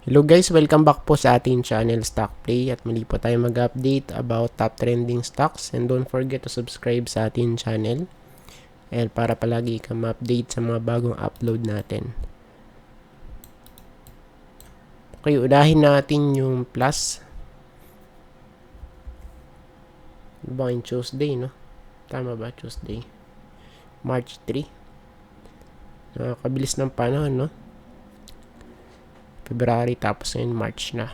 Hello guys, welcome back po sa ating channel Stock Play at muli po tayo mag-update about top trending stocks and don't forget to subscribe sa ating channel and para palagi kang ma-update sa mga bagong upload natin. Okay, unahin natin yung plus. Ba yung Tuesday, no? Tama ba Tuesday? March 3. Nakakabilis ng panahon, no? February tapos ngayon March na.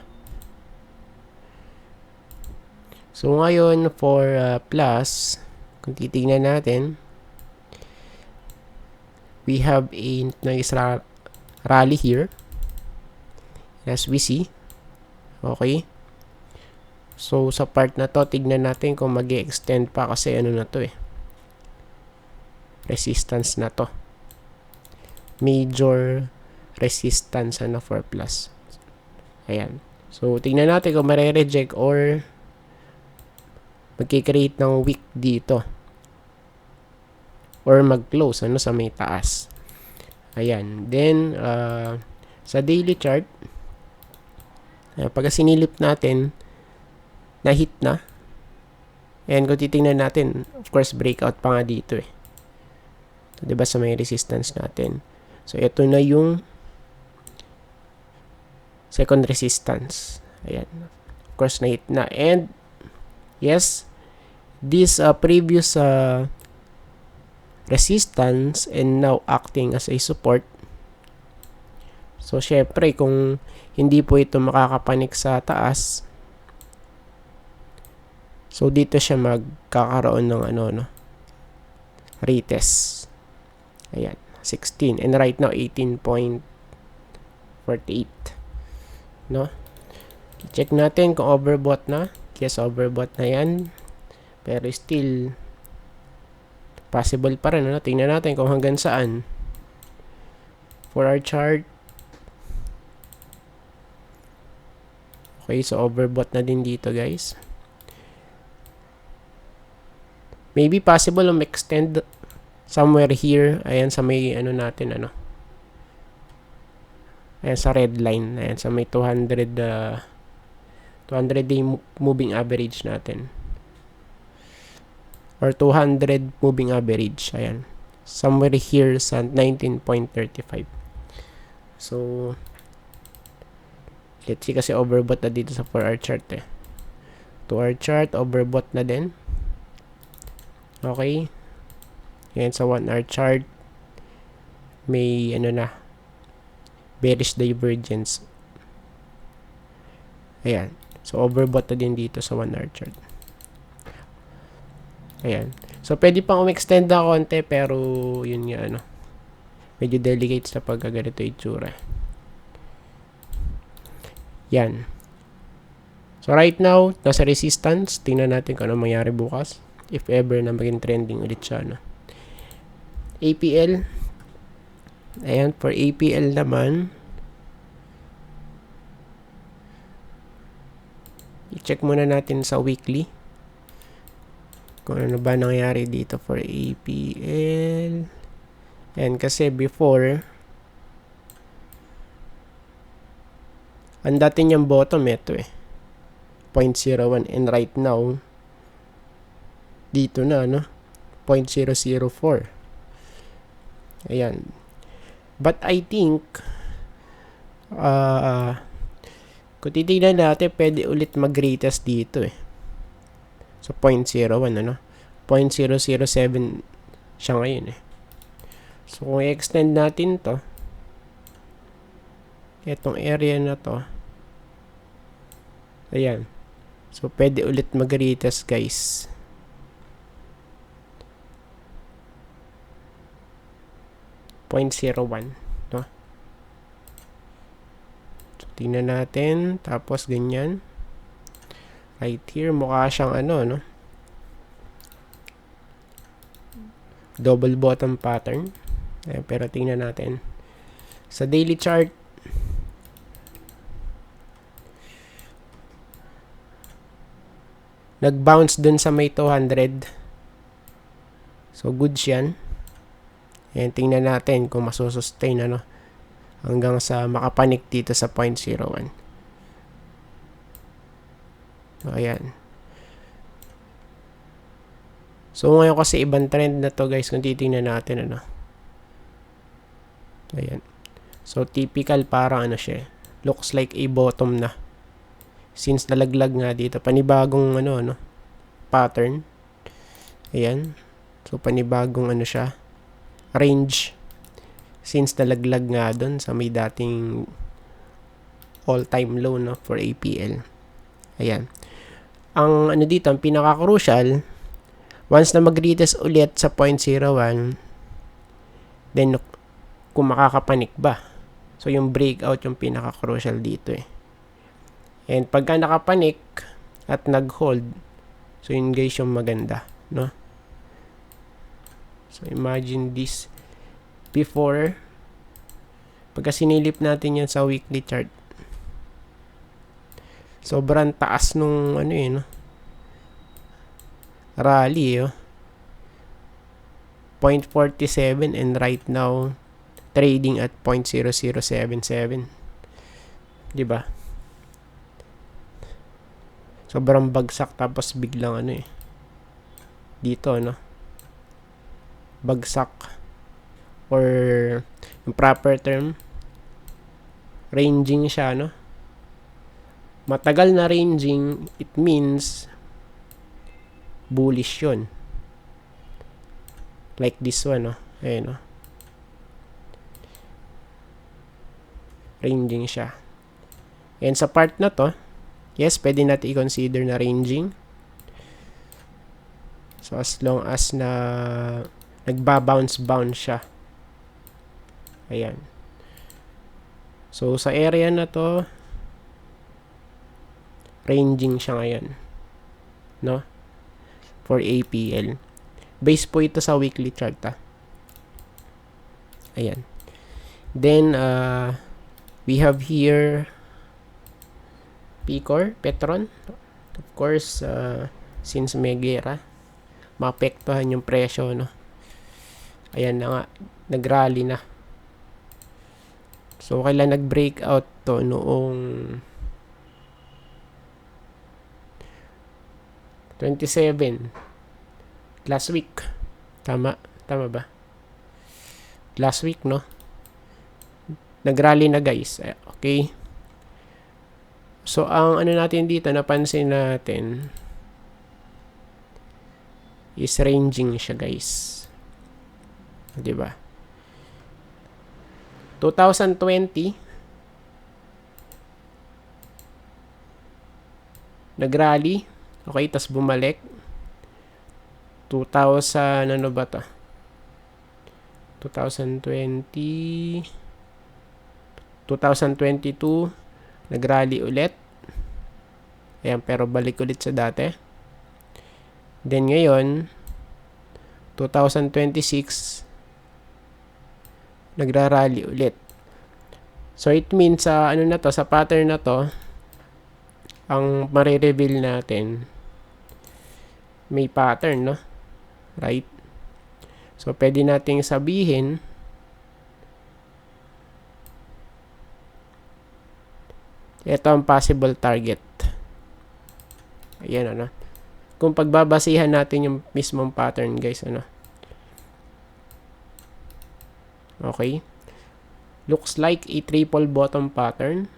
So ngayon for plus, kung titingnan natin, we have a nice rally here as we see. Okay. So sa part na to, tignan natin kung mag-extend pa kasi ano na to resistance na to. Major resistance na for plus. Ayan. So tignan natin kung mare-reject or magki-create ng wick dito. Or mag-close sa may taas. Ayan. Then sa daily chart, pag sinilip natin, na-hit na. And kung titingnan natin, of course, breakout pa nga dito So, diba sa may resistance natin. So, ito na yung second resistance. Ayan. Of course, na-hit na. And, yes, this previous resistance and now acting as a support. So, syempre, kung hindi po ito makakapanik sa taas, so, dito siya magkakaroon ng retest. Ayan, 16. And right now, 18.48. No? I-check natin kung overbought na. Yes, overbought na yan. Pero still, possible pa rin. Tingnan natin kung hanggang saan. For our chart, okay, so overbought na din dito, guys. Maybe possible extend somewhere here. Ayan sa may natin Ayan sa red line. Ayan sa may 200 day moving average natin. Or 200 moving average. Ayan. Somewhere here sa 19.35. So let's see kasi overbought na dito sa 4-hour chart 2-hour chart overbought na din. Okay. Yan sa 1-hour chart. May bearish divergence. Ayan. So, overbought na din dito sa 1-hour chart. Ayan. So, pwede pang extend na konti pero yun nga medyo delicate sa pagkaganito itsura. Yan. So, right now, nasa resistance. Tingnan natin kung ano mangyari bukas. If ever na maging trending ulit siya. APL. Ayan, for APL naman, i-check muna natin sa weekly. Kung ano ba nangyari dito for APL. And kasi before, ang dati niyang bottom ito 0.01 and right now, dito na 0.004. Ayan. But I think kung titignan natin, pwede ulit mag-retest dito So 0.01 0.007 siya ngayon So kung i-extend natin to, itong area na to, ayan. So pwede ulit mag-retest, guys. .01 So, tingnan natin. Tapos, ganyan. Right here, mukha siyang double bottom pattern. Pero tingnan natin. Sa daily chart, nag-bounce dun sa may 200. So, good yan. Ayan, tingnan natin kung masusustain hanggang sa makapanik dito sa 0.01. Ayan. So ngayon kasi ibang trend na to guys kung titingnan natin ano. Ayan. So typical parang ano siya. Looks like a bottom na. Since nalaglag nga dito panibagong ano pattern. Ayan. So panibagong ano siya. Range. Since nalaglag nga doon sa may dating all-time low no for APL. Ayan. Ang ano dito, ang pinaka-crucial, once na mag-retest ulit sa 0.01, then kung makakapanik ba. So yung breakout yung pinaka-crucial dito eh. And pagka nakapanik at nag-hold, so yun guys yung maganda, no? So imagine this before, pagka sinilip natin yan sa weekly chart, sobrang taas nung ano eh, no? Rally, 0.47 and right now trading at 0.0077. 'Di ba? Sobrang bagsak tapos biglang ano eh. Dito, no? Bagsak or yung proper term ranging siya, no? Matagal na ranging, it means bullish yun. Like this one, no? Ayan, no? Ranging siya. And sa part na to, yes, pwede natin i-consider na ranging. So, as long as na nagba-bounce siya. Ayan. So, sa area na to, ranging siya ngayon. No? For APL. Base po ito sa weekly chart, ha? Ayan. Then, we have here Picor, Petron. Of course, since may gera, maapektuhan yung presyo, no? Ayan na nga, nag-rally na. So, kailan nag-breakout to noong 27 last week. Tama ba? Last week, no? Nag-rally na guys. Okay. So, ang ano natin dito, napansin natin is ranging siya guys. Diba? 2020 nag-rally. Okay, tas bumalik. 2000, ano ba to? 2020 2022 nag-rally ulit. Ayan, pero balik ulit sa dati. Then ngayon 2026 nagra-rally ulit. So it means sa ano na to, sa pattern na to, ang mare-reveal natin may pattern, no? Right? So pwede nating sabihin ito ang possible target. Ayan, ano? Kung pagbabasihan natin yung mismong pattern, guys, ano? Okay. Looks like a triple bottom pattern.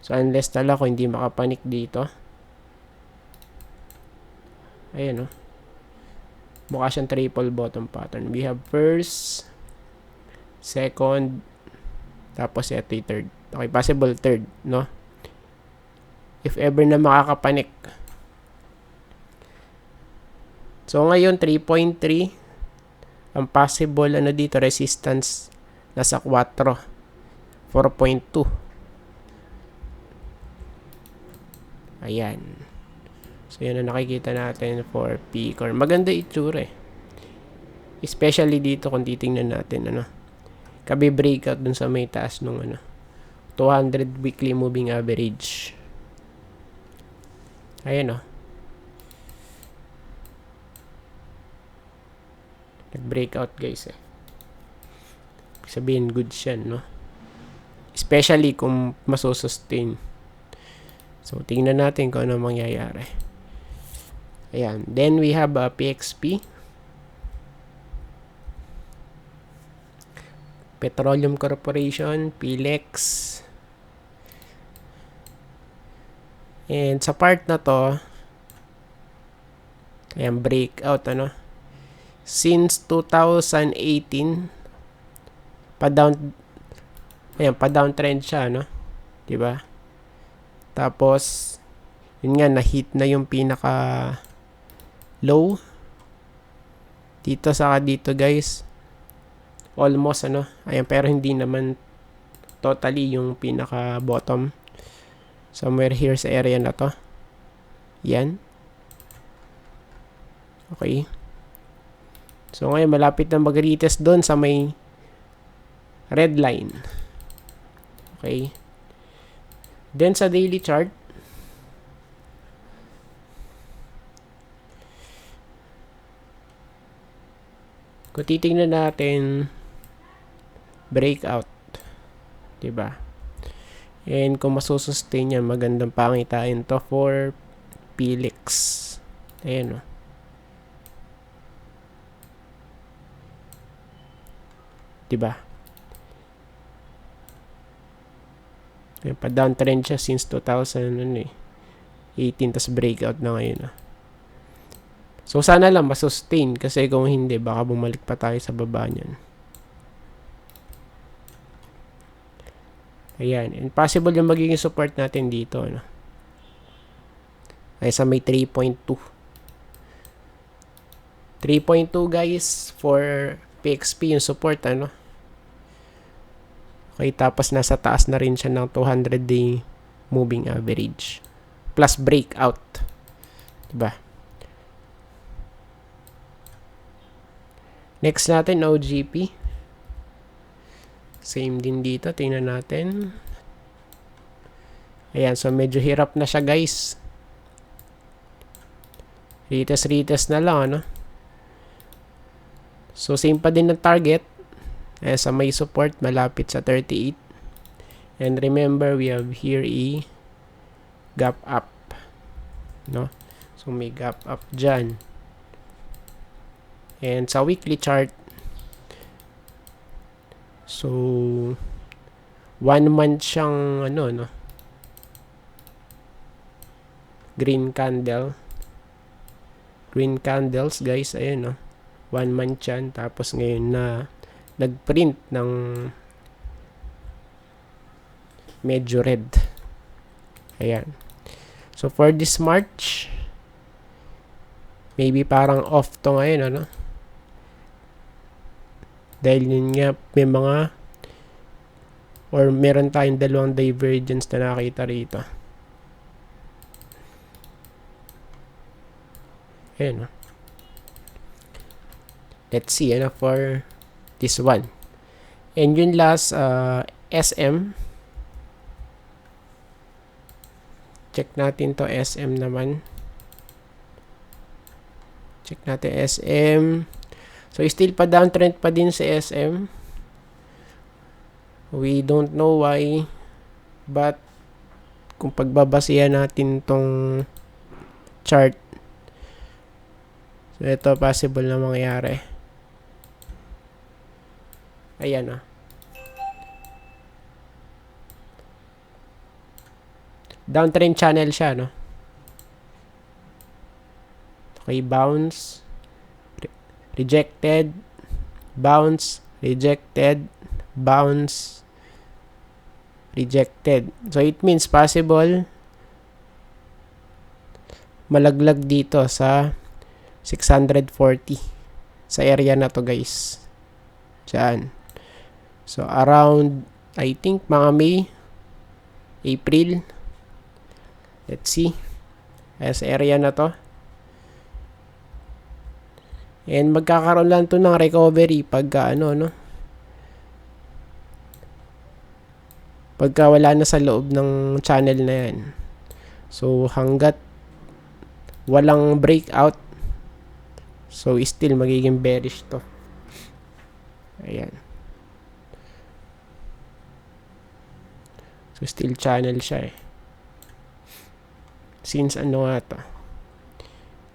So, unless talaga kung hindi makapanik dito. Ayan, no? Mukha siyang triple bottom pattern. We have first, second, tapos ito yung third. Okay, possible third, no? If ever na makakapanik. So, ngayon, 3.3. Ang possible, ano dito, resistance, nasa 4. 4.2. Ayan. So, yan ang nakikita natin for Picor. Maganda itsura eh. Especially dito kung titingnan natin, ano. Kabi-breakout dun sa may taas nung, ano, 200 weekly moving average. Ayan, oh. Nag-breakout, guys, eh. Sabihin, good siya, no? Especially kung masusustain. So, tingnan natin kung ano mangyayari. Ayan. Then, we have PXP. Petroleum Corporation, PLEX. And sa part na to, ayan, breakout, ano? Since 2018, pa-downtrend siya, no? Diba? Tapos, yun nga, na-hit na yung pinaka low. Dito guys. Almost, ano? Ayan, pero hindi naman totally yung pinaka bottom. Somewhere here sa area na to. Yan. Okay. So, ngayon, malapit na mag-retest doon sa may red line. Okay. Then, sa daily chart, kung titingnan natin, breakout. Diba? And kung masusustain yan, magandang pangitain to for PLEX. Ayan, o. Diba? Ayan, pa-downtrend siya since 2018, tas breakout na ngayon, o. So, sana lang masustain, kasi kung hindi, baka bumalik pa tayo sa baba niyan. Ayan. And possible yung magiging support natin dito, ano? Ay, sa may 3.2. 3.2, guys, for PXP yung support, ano? Okay, tapos nasa taas na rin siya ng 200-day moving average. Plus breakout. Diba? Next natin, OGP. Same din dito. Tingnan natin. Ayan. So, medyo hirap na siya, guys. Retest na lang, ano? So, same pa din ng target. Sa may support, malapit sa 38. And remember, we have here a gap up. No? So, may gap up dyan. And sa weekly chart, so, 1 month siyang, ano, no? Green candle. Green candles, guys. Ayan, no? 1 month yan. Tapos ngayon na nag-print ng medyo red. Ayan. So, for this March, maybe parang off to ngayon, ano? Dahil yun nga, may mga or meron tayong dalawang divergence na nakita rito. Ayan, no? Let's see, ano, for this one. And yun last, SM. Check natin to SM naman. Check natin SM. So, still pa downtrend pa din sa SM. We don't know why. But, kung pagbabasihan natin tong chart, so, ito possible na mangyari. Ayan, ah. Downtrend channel siya, no? Okay, bounce. Rejected. Bounce. Rejected. Bounce. Rejected. So, it means possible malaglag dito sa 640 sa area na to, guys. Diyan. So, around, I think, mga May, April. Let's see. Sa area na to. And magkakaroon lang to ng recovery pagka ano, no? Pagka wala na sa loob ng channel na yan. So, hanggat walang breakout, so still magiging bearish to. Ayan. So, still channel siya eh. Since ano nga to?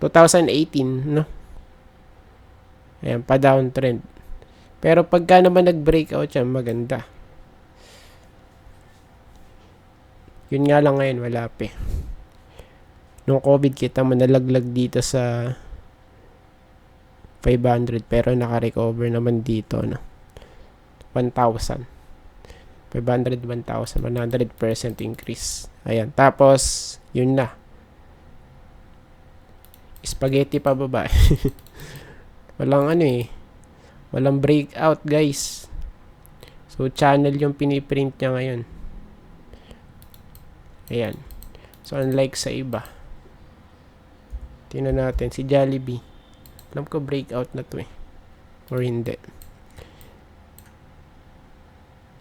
2018, no? Ayan, pa-downtrend. Pero pagka naman nag-breakout siya, maganda. Yun nga lang ngayon, wala pa eh. Nung COVID, kita mo nalaglag dito sa 500 pero naka-recover naman dito, no? 1,000. 500, 1,000. 100% increase. Ayan. Tapos, yun na. Spaghetti pa baba. Walang ano eh. Walang breakout, guys. So, channel yung piniprint niya ngayon. Ayan. So, unlike sa iba. Tingnan natin. Si Jollibee. Alam ko breakout na to eh. Or hindi.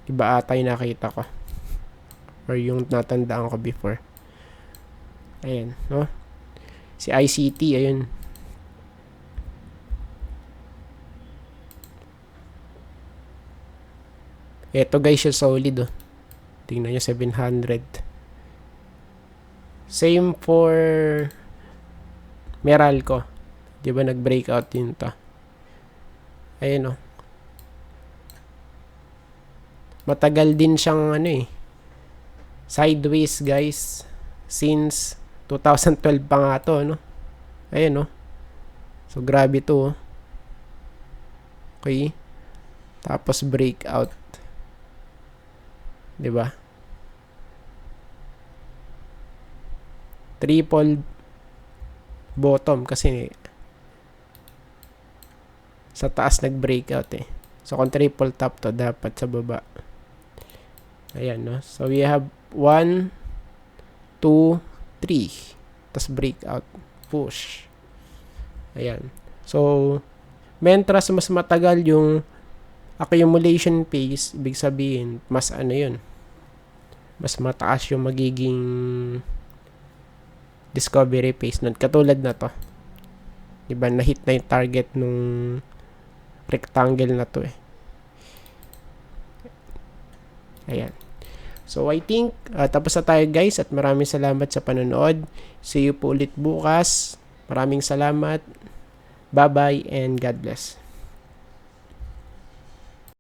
Iba ata yung nakita ko. Or yung natandaan ko before. Ayan. No? Si ICT. Ayun. Eto guys yung solid oh. Tingnan nyo 700. Same for Meralco. Di ba nag-breakout din to? Ayan oh. Matagal din siyang ano eh. Sideways guys. Since 2012 pa nga to, no? Ayan oh. So grabe to oh. Okay. Tapos breakout. Di ba? Triple bottom kasi sa taas nag-breakout eh. So kung triple top to, dapat sa baba. Ayan, no? So we have 1, 2, 3. Tapos breakout. Push. Ayan. So, mentras mas matagal yung accumulation phase, ibig sabihin, mas ano yun, mas mataas yung magiging discovery phase nun. Katulad na to. Diba, na-hit na yung target nung rectangle na to eh. Ayan. So, I think, tapos na tayo guys at maraming salamat sa panonood. See you po ulit bukas. Maraming salamat. Bye-bye and God bless.